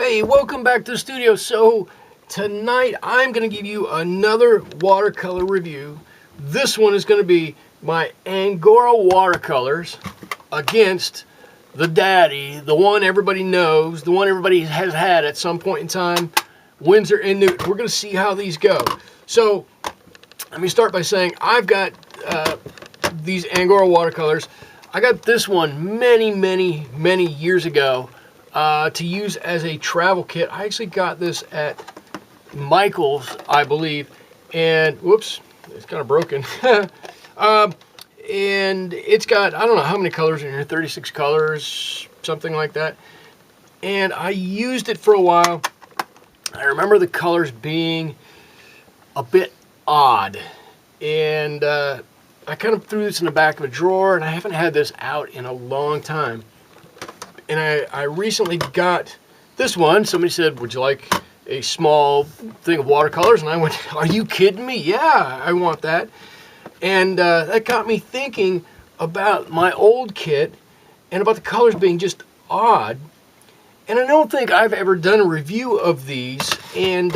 Hey, welcome back to the studio. So tonight I'm going to give you another watercolor review. This one is going to be my Angora Watercolors against the daddy, the one everybody knows, the one everybody has had at some point in time, Windsor and Newton. We're going to see how these go. So let me start by saying I've got these Angora Watercolors. I got this one many years ago to use as a travel kit. I actually got this at Michael's, I believe, and whoops, it's kind of broken. And it's got, I don't know how many colors in here, 36 colors, something like that. And I used it for a while. I remember the colors being a bit odd, and I kind of threw this in the back of a drawer, and I haven't had this out in a long time. And I recently got this one. Somebody said, would you like a small thing of watercolors? And I went, are you kidding me? Yeah, I want that. And that got me thinking about my old kit and about the colors being just odd. And I don't think I've ever done a review of these. And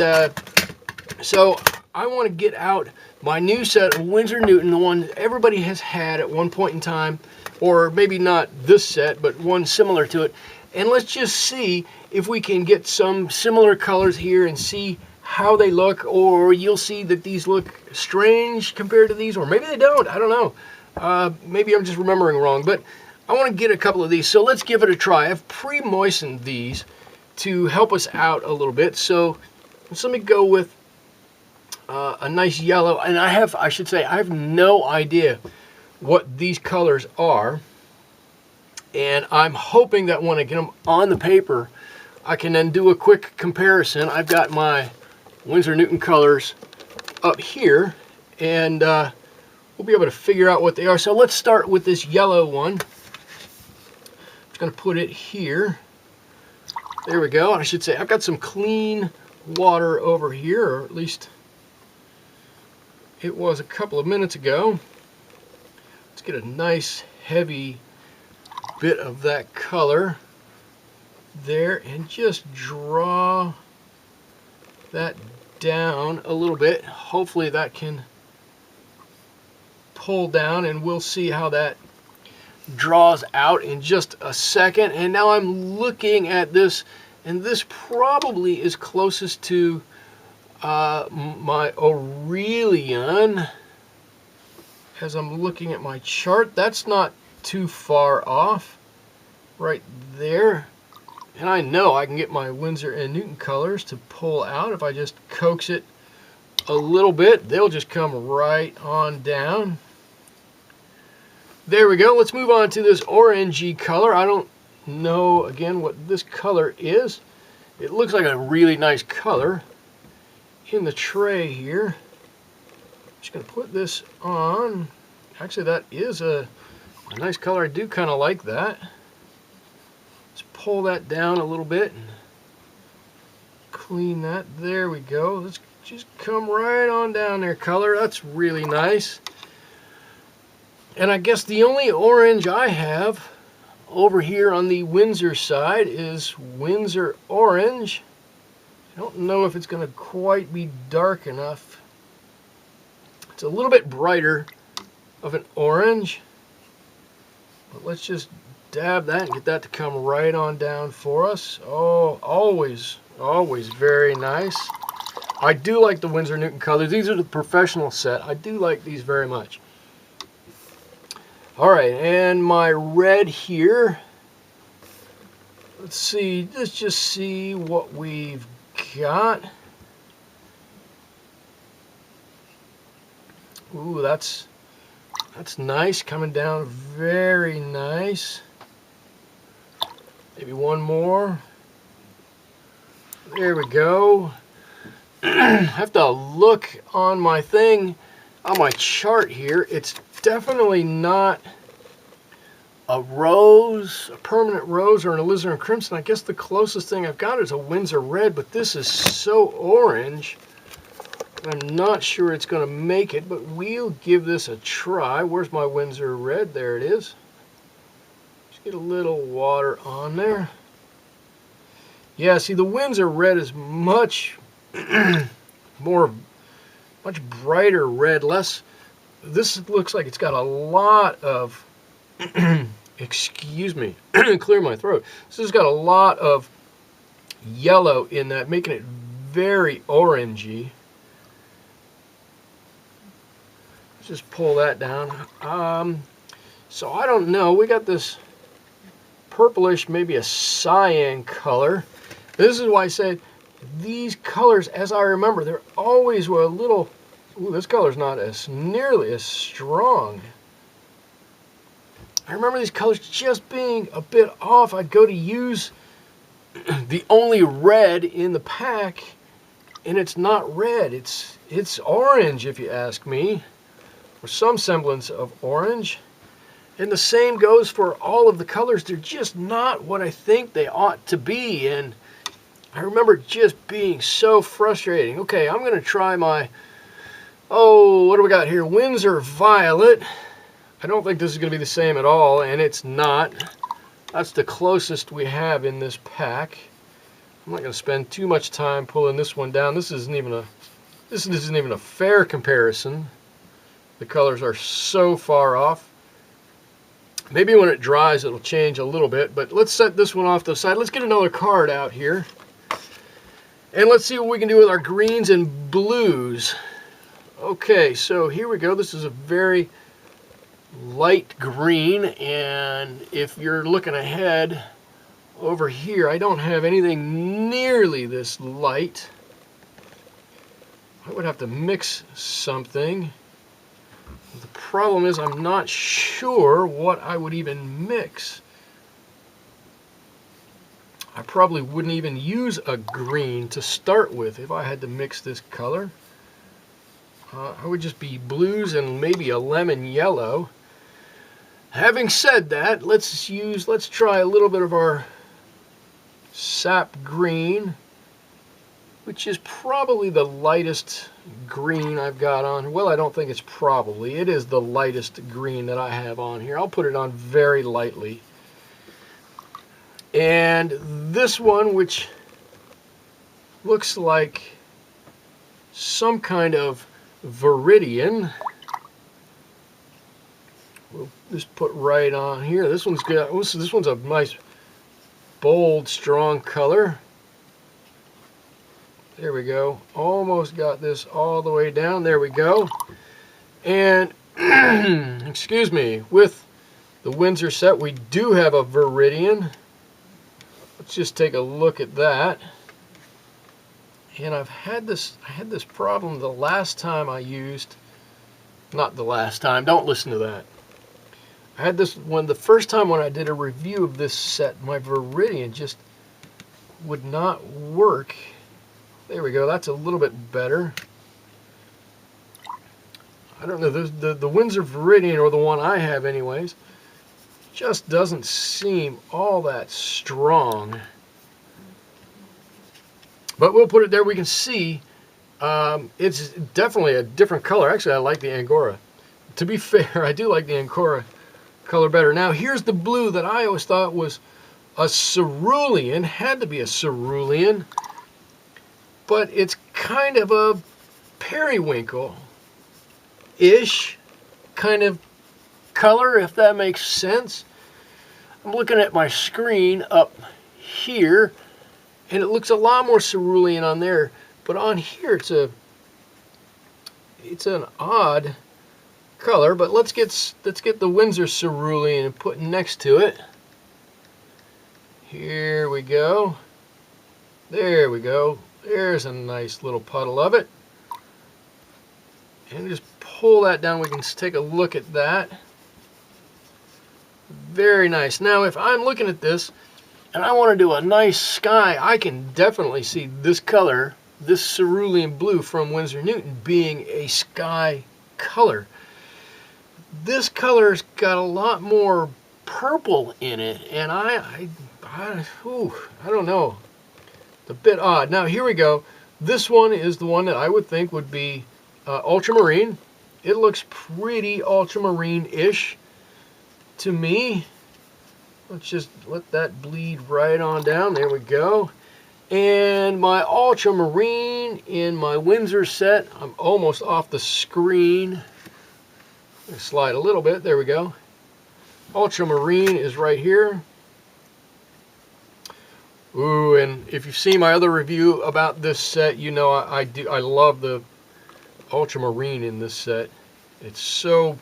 so I want to get out my new set of Winsor Newton, the one everybody has had at one point in time, or maybe not this set, but one similar to it. And let's just see if we can get some similar colors here and see how they look, or you'll see that these look strange compared to these, or maybe they don't, I don't know. Maybe I'm just remembering wrong, but I want to get a couple of these, so let's give it a try. I've pre-moistened these to help us out a little bit, so let me go with a nice yellow, and I should say, I have no idea what these colors are, and I'm hoping that when I get them on the paper, I can then do a quick comparison. I've got my Winsor Newton colors up here, and we'll be able to figure out what they are. So let's start with this yellow one. I'm just going to put it here. There we go. I should say I've got some clean water over here, or at least it was a couple of minutes ago. Let's get a nice heavy bit of that color there and just draw that down a little bit. Hopefully that can pull down, and we'll see how that draws out in just a second. And now I'm looking at this, and this probably is closest to my Aurelian. As I'm looking at my chart, that's not too far off right there. And I know I can get my Winsor and Newton colors to pull out. If I just coax it a little bit, they'll just come right on down. There we go. Let's move on to this orangey color. I don't know, again, what this color is. It looks like a really nice color in the tray here. Just going to put this on. Actually, that is a nice color. I do kind of like that. Let's pull that down a little bit and clean that. There we go. Let's just come right on down there, color. That's really nice. And I guess the only orange I have over here on the Windsor side is Windsor Orange. I don't know if it's going to quite be dark enough. It's a little bit brighter of an orange, but let's just dab that and get that to come right on down for us. Oh, always very nice. I do like the Winsor Newton colors. These are the professional set. I do like these very much. All right, and my red here. Let's see, let's just see what we've got. Ooh, that's nice, coming down very nice. Maybe one more. There we go. I have to look on my thing, on my chart here. It's definitely not a rose, a permanent rose, or an alizarin crimson. I guess the closest thing I've got is a Windsor Red, but this is so orange. I'm not sure it's going to make it, but we'll give this a try. Where's my Windsor Red? There it is. Just get a little water on there. Yeah, see, the Windsor Red is much much brighter red, less. This looks like it's got a lot of, excuse me, clear my throat. This has got a lot of yellow in that, making it very orangey. Let's just pull that down. So I don't know, we got this purplish, maybe a cyan color. This is why I said these colors, as I remember, they're always were a little, ooh, this color's not as nearly as strong. I remember these colors just being a bit off. I'd go to use the only red in the pack, and it's not red. It's orange, if you ask me, or some semblance of orange. And the same goes for all of the colors. They're just not what I think they ought to be. And I remember just being so frustrating. Okay, I'm going to try my, oh, what do we got here? Windsor Violet. I don't think this is going to be the same at all, and it's not. That's the closest we have in this pack. I'm not going to spend too much time pulling this one down. This isn't even a fair comparison. The colors are so far off. Maybe when it dries it'll change a little bit, but let's set this one off to the side. Let's get another card out here. And let's see what we can do with our greens and blues. Okay, so here we go. This is a very light green, and if you're looking ahead over here, I don't have anything nearly this light. I would have to mix something. The problem is I'm not sure what I would even mix. I probably wouldn't even use a green to start with if I had to mix this color. I would just be blues and maybe a lemon yellow. Having said that, let's try a little bit of our Sap Green, which is probably the lightest green I've got on. Well, I don't think it's probably. It is the lightest green that I have on here. I'll put it on very lightly. And this one, which looks like some kind of Viridian, we'll just put right on here. This one's good. This one's a nice, bold, strong color. There we go. Almost got this all the way down. There we go. And, excuse me, with the Windsor set, we do have a Viridian. Let's just take a look at that. And I had this problem the last time I used, not the last time, don't listen to that. I had this one the first time when I did a review of this set. My Viridian just would not work. There we go, that's a little bit better. I don't know, the Windsor Viridian, or the one I have anyways, just doesn't seem all that strong. But we'll put it there. We can see it's definitely a different color. Actually, I like the Angora. To be fair, I do like the Angora color better. Now, here's the blue that I always thought was a cerulean, had to be a cerulean, but it's kind of a periwinkle-ish kind of color, if that makes sense. I'm looking at my screen up here, and it looks a lot more cerulean on there, but on here it's an odd color. But let's get the Windsor cerulean and put next to it. Here we go. There we go. There's a nice little puddle of it. And just pull that down. We can take a look at that. Very nice. Now, if I'm looking at this and I want to do a nice sky, I can definitely see this color, this cerulean blue from Winsor Newton, being a sky color. This color's got a lot more purple in it, and I don't know. It's a bit odd. Now, here we go. This one is the one that I would think would be ultramarine. It looks pretty ultramarine-ish to me. Let's just let that bleed right on down. There we go. And my Ultramarine in my Windsor set. I'm almost off the screen. Slide a little bit. There we go. Ultramarine is right here. Ooh, and if you've seen my other review about this set, you know I love the Ultramarine in this set. It's so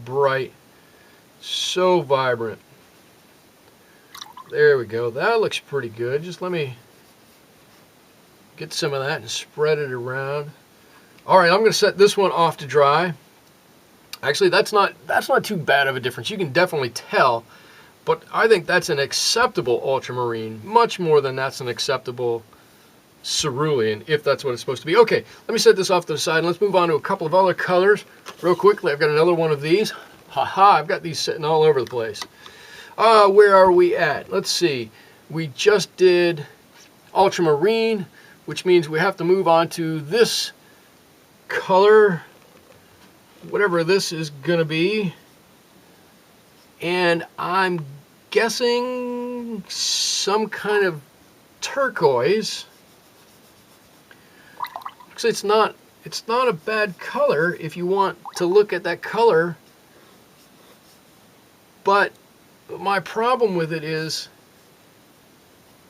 bright, so vibrant. There we go. That looks pretty good. Just let me get some of that and spread it around. All right, I'm going to set this one off to dry. Actually, that's not too bad of a difference. You can definitely tell, but I think that's an acceptable Ultramarine, much more than that's an acceptable cerulean, if that's what it's supposed to be. Okay, let me set this off to the side and let's move on to a couple of other colors real quickly. I've got another one of these. Haha, I've got these sitting all over the place. Where are we at? Let's see. We just did Ultramarine, which means we have to move on to this color, whatever this is going to be. And I'm guessing some kind of turquoise. Because it's not a bad color if you want to look at that color. But my problem with it is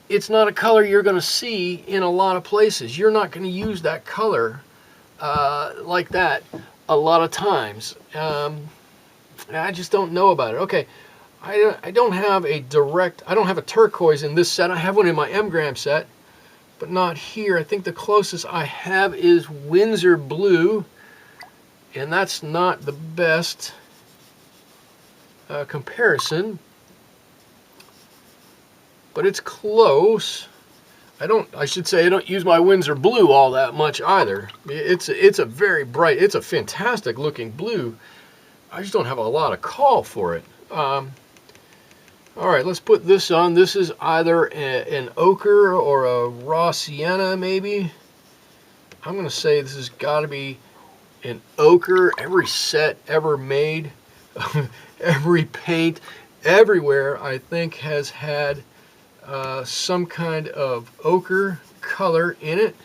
it's not a color you're going to see in a lot of places. You're not going to use that color like that a lot of times. I just don't know about it. Okay, I don't have a turquoise in this set. I have one in my M-gram set, but not here. I think the closest I have is Windsor blue, and that's not the best comparison, but it's close. I should say I don't use my Windsor blue all that much either. It's a very bright, it's a fantastic looking blue. I just don't have a lot of call for it. All right, let's put this on. This is either an ochre or a raw sienna, maybe. I'm going to say this has got to be an ochre. Every set ever made, every paint, everywhere, I think, has had some kind of ochre color in it.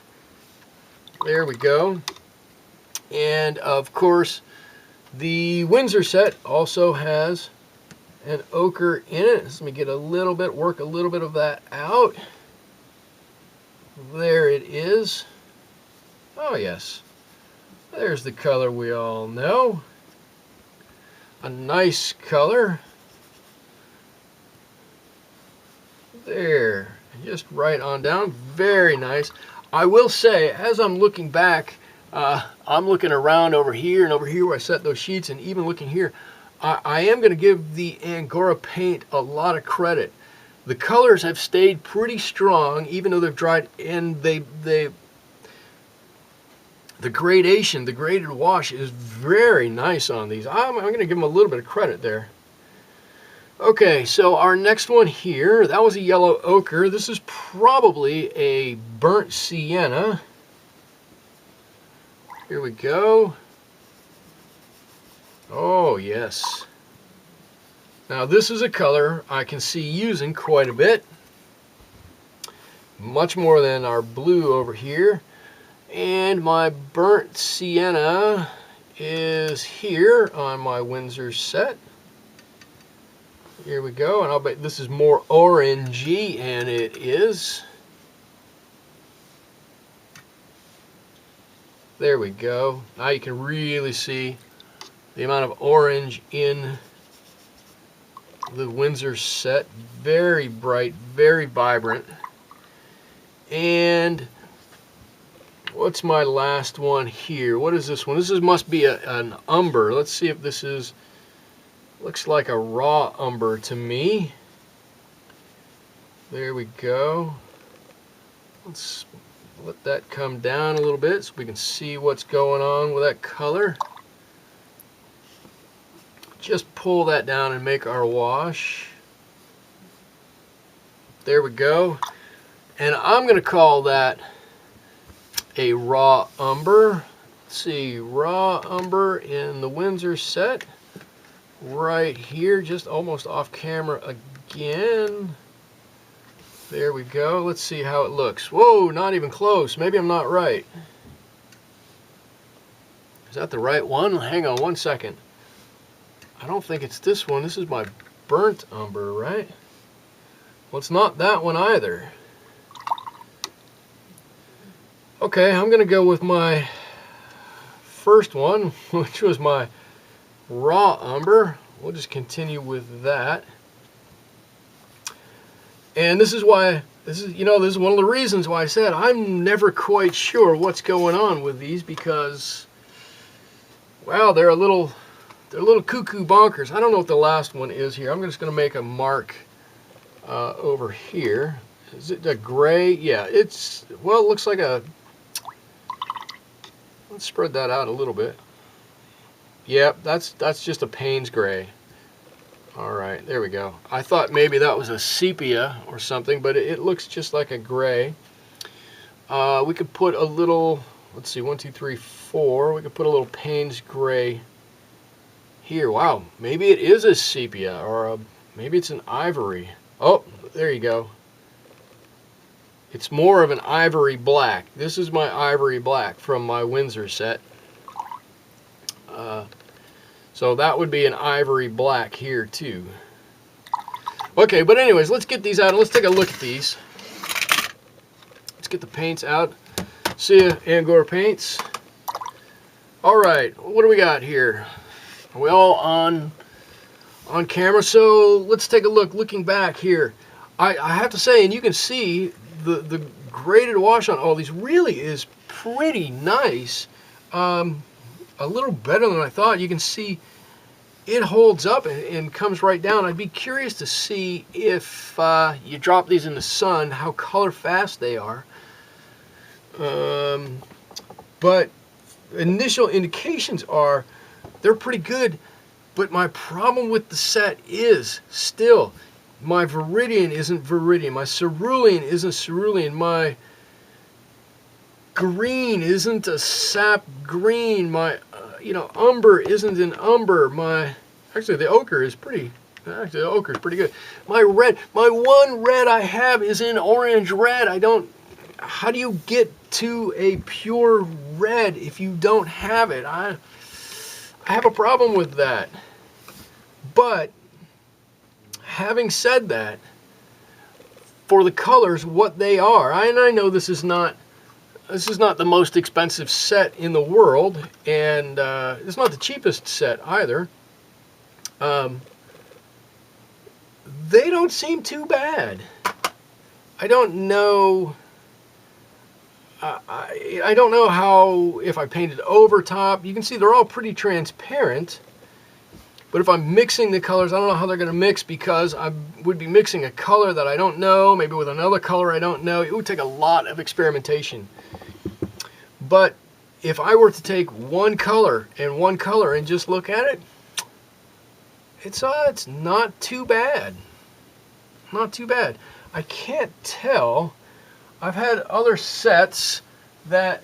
There we go. And of course, the Windsor set also has an ochre in it. Let me get a little bit, work a little bit of that out. There it is. Oh yes, there's the color we all know. A nice color. There, just right on down. Very nice. I will say, as I'm looking back, I'm looking around over here and over here where I set those sheets, and even looking here, I am going to give the Angora paint a lot of credit. The colors have stayed pretty strong, even though they've dried, and the gradation, the graded wash is very nice on these. I'm going to give them a little bit of credit there. Okay, so our next one here, that was a yellow ochre. This is probably a burnt sienna. Here we go. Oh, yes. Now this is a color I can see using quite a bit. Much more than our blue over here. And my burnt sienna is here on my Windsor set. Here we go, and I'll bet this is more orangey, and it is. There we go. Now you can really see the amount of orange in the Windsor set. Very bright, very vibrant. And what's my last one here? What is this one? This must be an umber. Let's see if this is, looks like a raw umber to me. There we go. Let's let that come down a little bit so we can see what's going on with that color. Just pull that down and make our wash. There we go. And I'm going to call that a raw umber. Let's see, raw umber in the Windsor set. Right here, just almost off camera again. There we go. Let's see how it looks. Whoa, not even close. Maybe I'm not right. Is that the right one? Hang on one second. I don't think it's this one. This is my burnt umber, right? Well, it's not that one either. Okay, I'm going to go with my first one, which was my raw umber. We'll just continue with that. And this is why, this is one of the reasons why I said I'm never quite sure what's going on with these, because, well, they're a little cuckoo bonkers. I don't know what the last one is here. I'm just going to make a mark over here. Is it a gray? Yeah, it's, well, it looks like a, let's spread that out a little bit. Yep, that's just a Payne's gray. All right, there we go. I thought maybe that was a sepia or something, but it looks just like a gray. We could put a little, let's see, 1, 2, 3, 4. We could put a little Payne's gray here. Wow, maybe it is a sepia, or maybe it's an ivory. Oh, there you go. It's more of an ivory black. This is my ivory black from my Windsor set. So that would be an ivory black here too. Okay, but anyways, let's get these out and let's take a look at these. Let's get the paints out. See ya, Angora paints. All right, what do we got here? Are we all on camera? So let's take a look. Looking back here, I have to say, and you can see the graded wash on all these really is pretty nice. A little better than I thought. You can see it holds up and comes right down. I'd be curious to see if you drop these in the sun, how color fast they are. But initial indications are they're pretty good. But my problem with the set is still my Viridian isn't Viridian, my cerulean isn't cerulean, my green isn't a sap green, my umber isn't an umber, actually the ochre is pretty good. My red, my one red I have is in orange red. How do you get to a pure red if you don't have it? I have a problem with that. But having said that, for the colors, what they are, and I know this is not the most expensive set in the world, and it's not the cheapest set either. They don't seem too bad. I don't know. I don't know how, if I painted over top. You can see they're all pretty transparent. But if I'm mixing the colors, I don't know how they're going to mix, because I would be mixing a color that I don't know, maybe with another color I don't know. It would take a lot of experimentation. But if I were to take one color and just look at it, it's not too bad. Not too bad. I can't tell. I've had other sets that,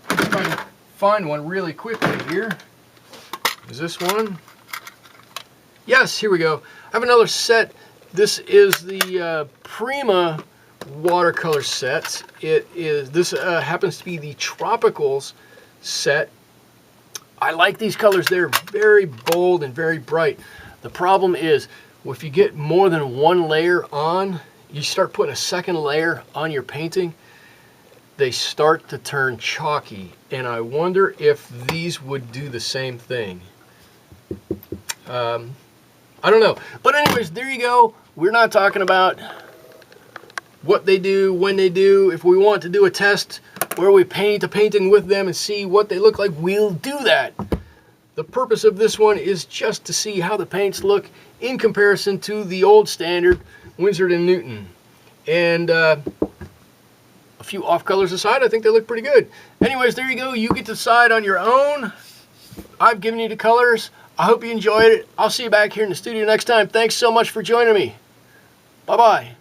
if I can find one really quickly here. Is this one? Yes, here we go. I have another set. This is the Prima Watercolor Set. This happens to be the Tropicals set. I like these colors. They're very bold and very bright. The problem is, if you get more than one layer on, you start putting a second layer on your painting, they start to turn chalky. And I wonder if these would do the same thing. I don't know. But anyways, there you go. We're not talking about what they do, when they do. If we want to do a test where we paint a painting with them and see what they look like, we'll do that. The purpose of this one is just to see how the paints look in comparison to the old standard Winsor & Newton. And a few off colors aside, I think they look pretty good. Anyways, there you go. You get to decide on your own. I've given you the colors. I hope you enjoyed it. I'll see you back here in the studio next time. Thanks so much for joining me. Bye-bye.